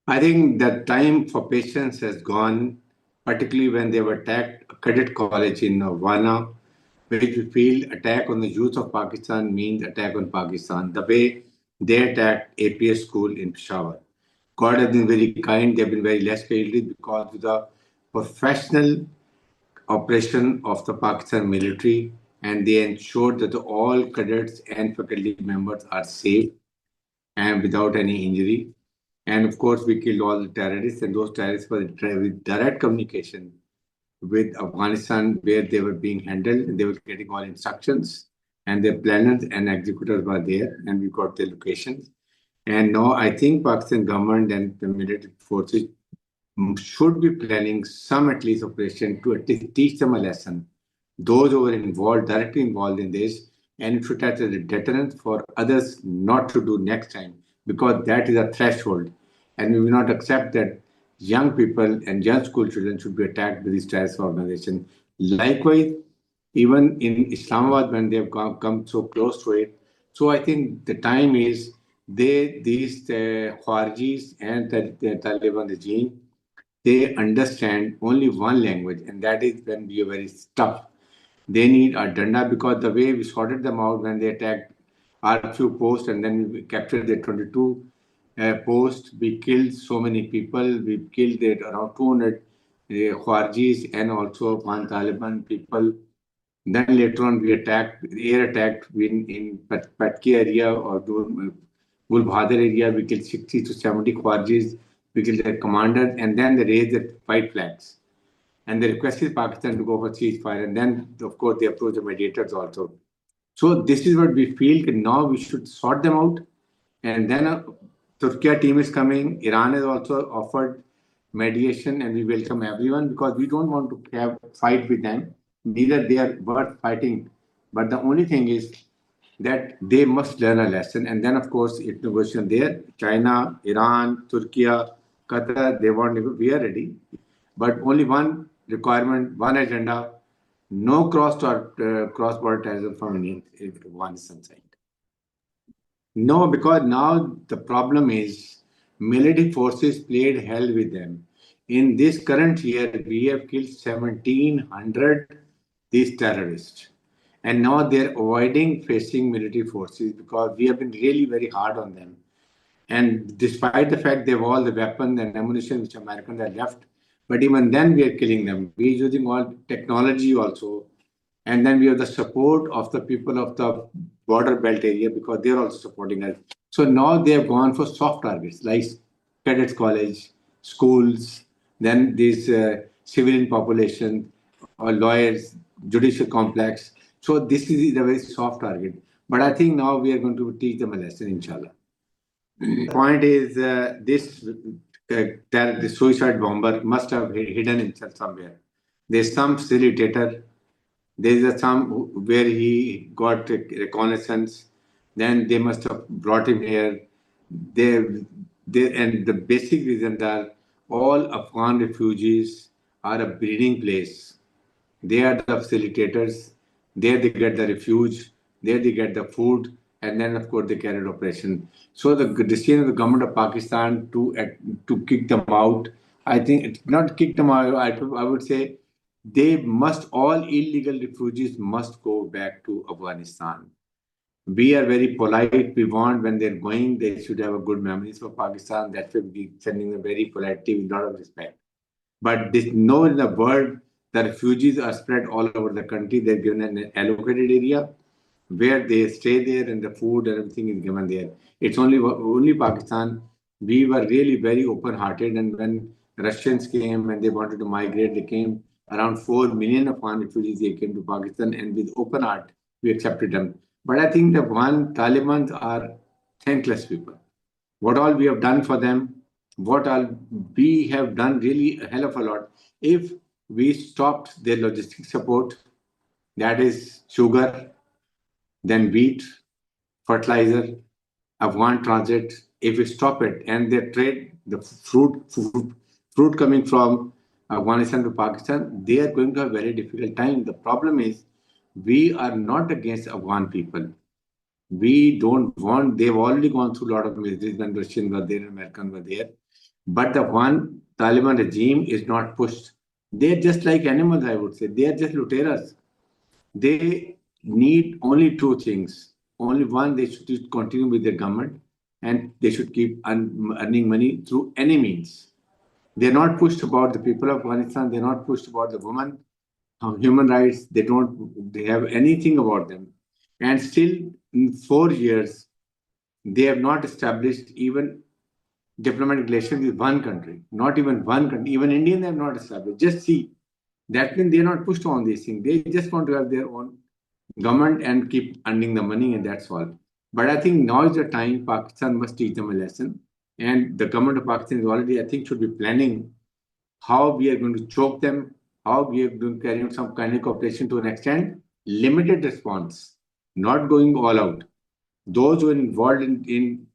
I think the time for patience has gone, particularly when they were attacked a cadet college in Wana, which we feel attack on the youth of Pakistan means attack on Pakistan. The way they attacked APS school in Peshawar. God has been very kind. They've been very less guilty because of the professional operation of the Pakistan military, and they ensured that all cadets and faculty members are safe and without any injury. And of course, we killed all the terrorists, and those terrorists were with direct communication with Afghanistan, where they were being handled, and they were getting all instructions, and their planners and executors were there, and we got their locations. And now I think Pakistan government and the military forces should be planning some at least operation to at least teach them a lesson. Those who were involved, directly involved in this, and it should act as a deterrent for others not to do next time, because that is a threshold. And we will not accept that young people and young school children should be attacked with this terrorist organization. Likewise, even in Islamabad, when they have come so close to it. So I think the time is these Khawarijis and the Taliban regime, they understand only one language, and that is when we are very tough. They need a Danda because the way we sorted them out when they attacked our few posts and then we captured the 22 posts, we killed so many people. We killed around 200 Khawarijis and also one Taliban people. Then later on, we attacked, air attacked in Patki area or Gulbhadir area. We killed 60 to 70 Khwarijis. We killed their commanders, and then they raised the white flags. And they requested Pakistan to go for ceasefire. And then, of course, they approached the mediators also. So this is what we feel. Now we should sort them out. And then Turkey team is coming. Iran has also offered mediation, and we welcome everyone because we don't want to have fight with them. Neither they are worth fighting. But the only thing is that they must learn a lesson. And then, of course, it's negotiation there. China, Iran, Turkey, Qatar, they want to we are ready. But only one requirement, one agenda, no cross-border terrorism from Afghanistan side. No, because now the problem is military forces played hell with them. In this current year, we have killed 1,700 these terrorists. And now they're avoiding facing military forces because we have been really very hard on them. And despite the fact they have all the weapons and ammunition which Americans have left, but even then we are killing them. We are using all technology also. And then we have the support of the people of the border belt area because they're also supporting us. So now they have gone for soft targets like cadets college, schools, then this civilian population, or lawyers, judicial complex. So this is a very soft target. But I think now we are going to teach them a lesson, inshallah. The point is the suicide bomber must have hidden himself somewhere. There's some facilitator. There's some where he got reconnaissance. Then they must have brought him here. And the basic reason that all Afghan refugees are a breeding place. They are the facilitators. There they get the refuge. There they get the food. And then, of course, they carried operation. So the decision of the government of Pakistan to kick them out, I think it's not kick them out. I would say they must, all illegal refugees must go back to Afghanistan. We are very polite. We want when they're going, they should have a good memories for Pakistan. That will be sending them very politely with a lot of respect. But this no in the world, the refugees are spread all over the country. They're given an allocated area where they stay there and the food and everything is given there. It's only Pakistan. We were really very open-hearted, and when Russians came and they wanted to migrate, they came around 4 million Afghan refugees. They came to Pakistan, and with open heart, we accepted them. But I think the Afghan Taliban are thankless people. What all we have done for them, what all we have done really a hell of a lot. If we stopped their logistic support, that is sugar, then wheat, fertilizer, Afghan transit, if we stop it and they trade the fruit coming from Afghanistan to Pakistan, they are going to have a very difficult time. The problem is we are not against Afghan people. We don't want, they've already gone through a lot of miseries when Russians were there, Americans were there. But the one Taliban regime is not pushed. They're just like animals, I would say. They are just luteras. They need only two things. Only one, they should continue with their government and they should keep earning money through any means. They're not pushed about the people of Afghanistan. They're not pushed about the women, human rights. They have anything about them. And still, in 4 years, they have not established even diplomatic relations with one country. Not even one country. Even India, they have not established. Just see. That means they're not pushed on these things. They just want to have their own government and keep earning the money, and that's all. But I think now is the time Pakistan must teach them a lesson. And the government of Pakistan is already, I think, should be planning how we are going to choke them, how we are going to carry out some kind of cooperation to an extent, limited response, not going all out. Those who are involved in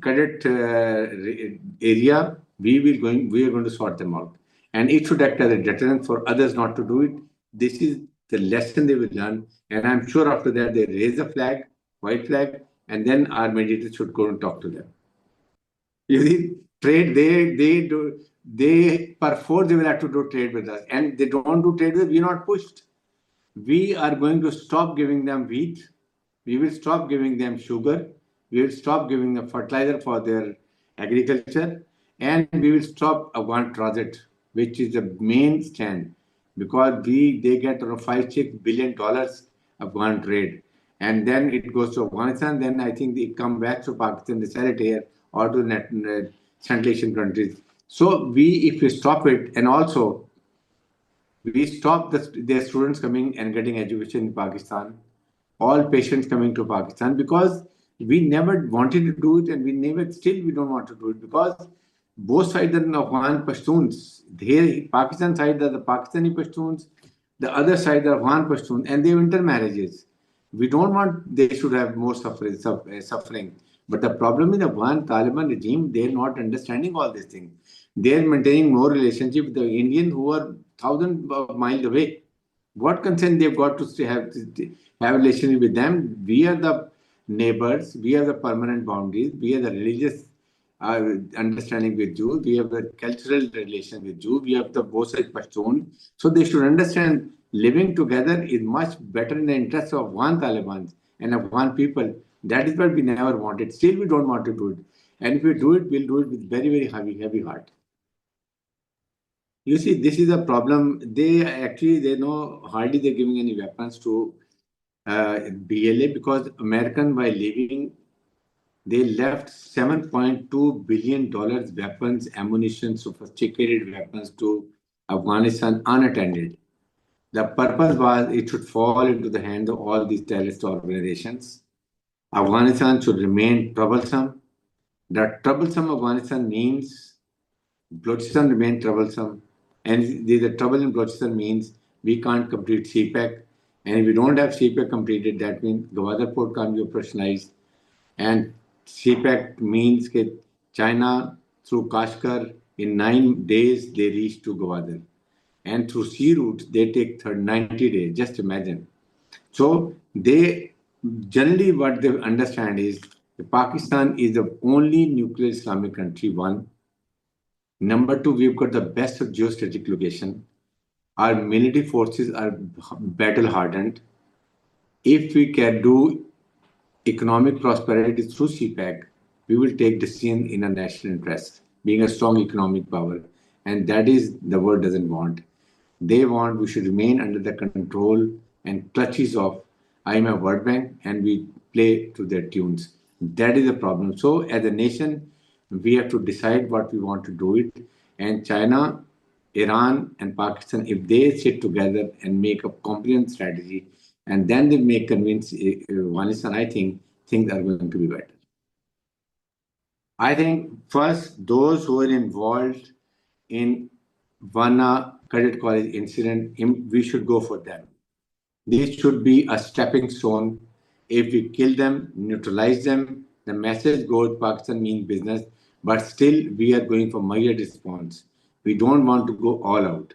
cadet area, we are going to sort them out, and it should act as a deterrent for others not to do it. This is the lesson they will learn, and I'm sure after that they raise a flag, white flag, and then our mediators should go and talk to them. You see, trade, they do, they perforce they will have to do trade with us, and they don't do trade with us, we're not pushed. We are going to stop giving them wheat. We will stop giving them sugar. We will stop giving them fertilizer for their agriculture. And we will stop Afghan transit, which is the main stand, because they get around $5-6 billion Afghan trade. And then it goes to Afghanistan. Then I think they come back to Pakistan, they sell it here or to Central Asian countries. So if we stop it, and also we stop their students coming and getting education in Pakistan, all patients coming to Pakistan, because we never wanted to do it, and we don't want to do it, because both sides are Afghan Pashtuns. Pakistan side are the Pakistani Pashtuns, the other side are Afghan Pashtuns, and they have intermarriages. We don't want they should have more suffering. But the problem is the Afghan Taliban regime, they're not understanding all these things. They're maintaining more relationship with the Indians who are thousands of miles away. What concern they've got to have a relationship with them? We are the neighbors, we are the permanent boundaries, we are the religious understanding with Jews, we have the cultural relation with Jews, we have the both sides Pashtun. So they should understand living together is much better in the interest of Afghan Taliban and Afghan people. That is what we never wanted. Still, we don't want to do it. And if we do it, we'll do it with very, very heavy heart. You see, this is a problem. They know hardly they're giving any weapons to BLA, because American, by leaving, they left $7.2 billion weapons, ammunition, sophisticated weapons to Afghanistan unattended. The purpose was it should fall into the hands of all these terrorist organizations. Afghanistan should remain troublesome. The troublesome Afghanistan means Balochistan remain troublesome. And the trouble in Balochistan means we can't complete CPEC. And if we don't have CPEC completed, that means Gwadar port can't be operationalized. And CPEC means that China, through Kashgar, in 9 days, they reach to Gwadar. And through sea route, they take 90 days. Just imagine. So they generally what they understand is Pakistan is the only nuclear Islamic country, one. Number two, we've got the best of geostrategic location. Our military forces are battle hardened. If we can do economic prosperity through CPEC, we will take decision in a national interest, being a strong economic power. And that is the world doesn't want. They want we should remain under the control and clutches of IMF World Bank, and we play to their tunes. That is the problem. So as a nation, we have to decide what we want to do it. And China, Iran, and Pakistan, if they sit together and make a comprehensive strategy, and then they make convince Afghanistan, I think things are going to be better. I think first, those who are involved in Wana Cadet College incident, we should go for them. This should be a stepping stone. If we kill them, neutralize them, the message goes Pakistan means business, but still we are going for measured response. We don't want to go all out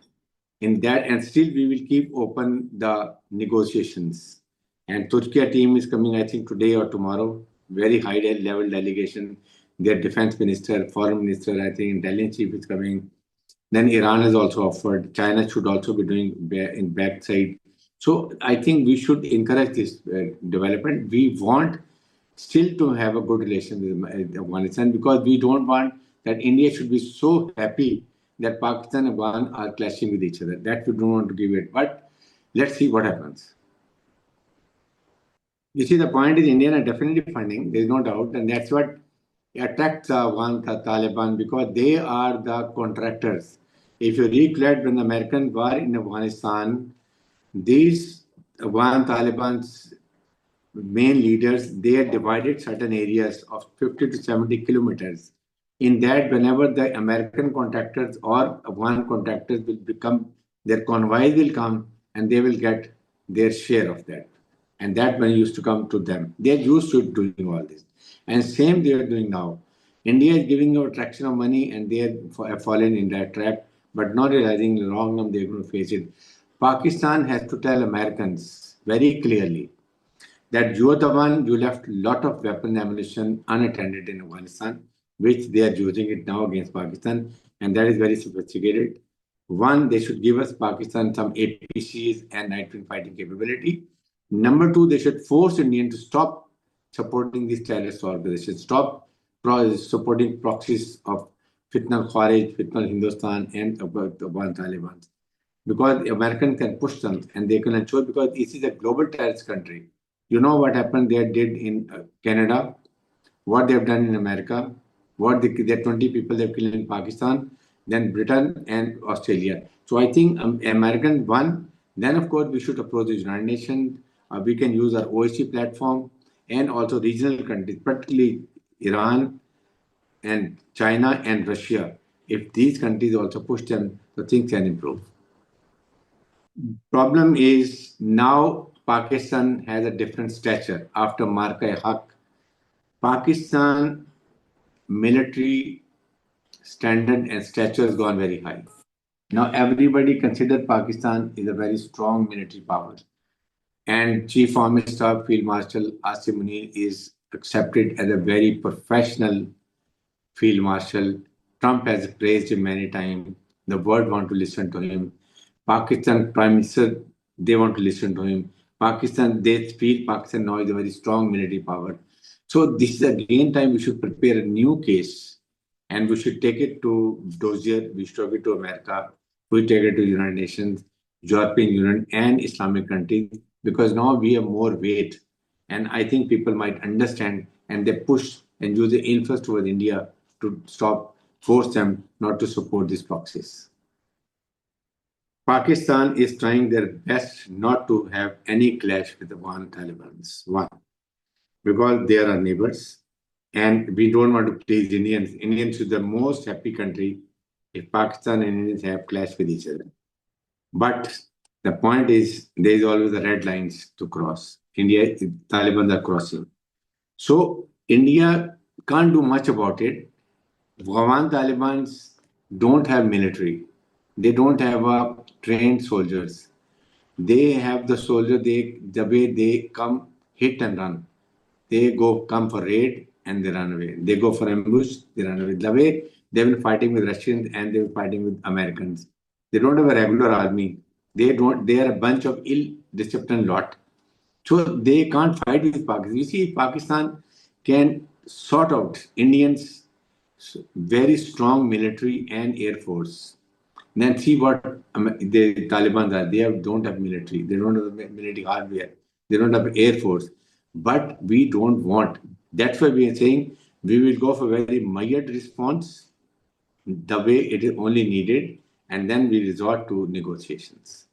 in that, and still we will keep open the negotiations. And Turkey team is coming, I think, today or tomorrow. Very high level delegation. Their defense minister, foreign minister, I think, intelligence chief is coming. Then Iran has also offered. China should also be doing in backside. So I think we should encourage this development. We want still to have a good relation with Afghanistan because we don't want that India should be so happy that Pakistan and Afghan are clashing with each other. That we don't want to give it. But let's see what happens. You see, the point is Indian are definitely funding. There is no doubt, and that's what attracts the Taliban because they are the contractors. If you recollect when the Americans were in Afghanistan, these Afghan Taliban's main leaders, they had divided certain areas of 50 to 70 kilometers. In that, whenever the American contractors or Afghan contractors will become, their convoys will come and they will get their share of that. And that money used to come to them. They're used to doing all this. And same they are doing now. India is giving a traction of money and they have fallen in that trap, but not realizing in the long run they're going to face it. Pakistan has to tell Americans very clearly that you are the one, you left a lot of weapon ammunition unattended in Afghanistan, which they are using it now against Pakistan, and that is very sophisticated. One, they should give us Pakistan some APCs and night vision fighting capability. Number two, they should force India to stop supporting these terrorist organizations, stop supporting proxies of Fitnal Kharij, Fitnal Hindustan, and Afghan Taliban. Because the Americans can push them and they can ensure because this is a global terrorist country. You know what happened they did in Canada, what they have done in America, what their 20 people they've killed in Pakistan, then Britain and Australia. So I think American one, then of course we should approach the United Nations. We can use our OSCE platform and also regional countries, particularly Iran and China and Russia. If these countries also push them, the things can improve. Problem is now Pakistan has a different stature after Marka-e-Haq. Pakistan military standard and stature has gone very high. Now everybody considers Pakistan is a very strong military power. And Chief Army Staff Field Marshal Asim Munir is accepted as a very professional Field Marshal. Trump has praised him many times. The world want to listen to him. Pakistan Prime Minister, they want to listen to him. Pakistan, they feel Pakistan now is a very strong military power. So this is again time we should prepare a new case and we should take it to dossier, we should take it to America, we take it to United Nations, European Union and Islamic countries because now we have more weight. And I think people might understand and they push and use the influence towards India to force them not to support these proxies. Pakistan is trying their best not to have any clash with the Taliban. One, because they are our neighbors and we don't want to please Indians. Indians is the most happy country if Pakistan and Indians have clash with each other. But the point is there is always the red lines to cross. Taliban are crossing. So India can't do much about it. Afghan Taliban don't have military. They don't have trained soldiers. They have the soldier, the way they come, hit and run. They come for raid and they run away. They go for ambush, they run away. The way they've been fighting with Russians and they've been fighting with Americans. They don't have a regular army. They are a bunch of ill-disciplined lot. So they can't fight with Pakistan. You see, Pakistan can sort out Indians' very strong military and air force. Then see what the Taliban are. They don't have military. They don't have military hardware. They don't have air force. But we don't want. That's why we are saying we will go for very mild response, the way it is only needed, and then we resort to negotiations.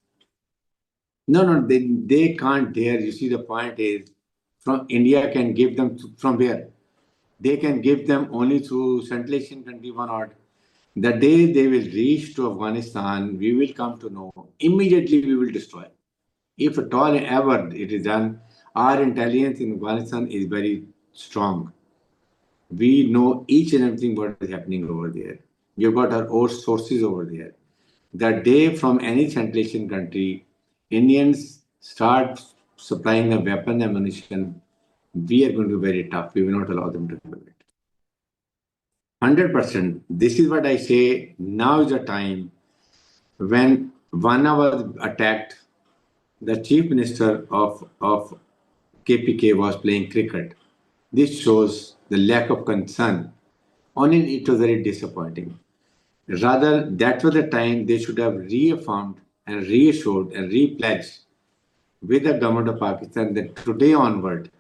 No, they can't dare. You see, the point is, from India can give them from where? They can give them only through Central Asian country one odd. The day they will reach to Afghanistan, we will come to know. Immediately we will destroy. If at all ever it is done, our intelligence in Afghanistan is very strong. We know each and everything what is happening over there. We have got our own sources over there. The day from any Central Asian country, Indians start supplying them weapons and ammunition, we are going to be very tough. We will not allow them to do it. 100%. This is what I say. Now is the time. When Wana was attacked, the chief minister of KPK was playing cricket. This shows the lack of concern. Only it was very disappointing. Rather, that was the time they should have reaffirmed and reassured and repledged with the government of Pakistan that today onward,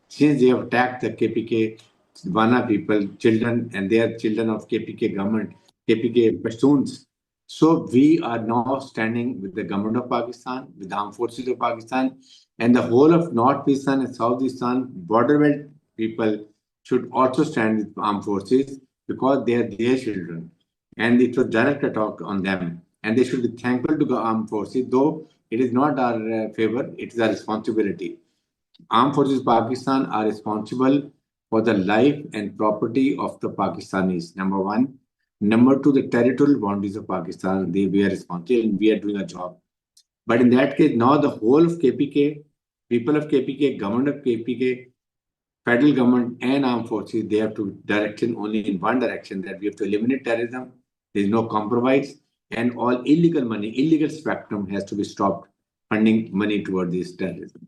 since they have attacked the KPK Wana people, children, and they are children of KPK government, KPK Pashtuns. So we are now standing with the government of Pakistan, with the armed forces of Pakistan, and the whole of North Pakistan and South Pakistan border belt people should also stand with armed forces because they are their children. And it was direct attack on them. And they should be thankful to the armed forces, though it is not our favor, it is our responsibility. Armed forces of Pakistan are responsible for the life and property of the Pakistanis, number one. Number two, the territorial boundaries of Pakistan, we are responsible and we are doing a job. But in that case, now the whole of KPK, people of KPK, government of KPK, federal government and armed forces, they have to direction only in one direction, that we have to eliminate terrorism. There is no compromise, and all illegal money, illegal spectrum has to be stopped funding money toward this terrorism.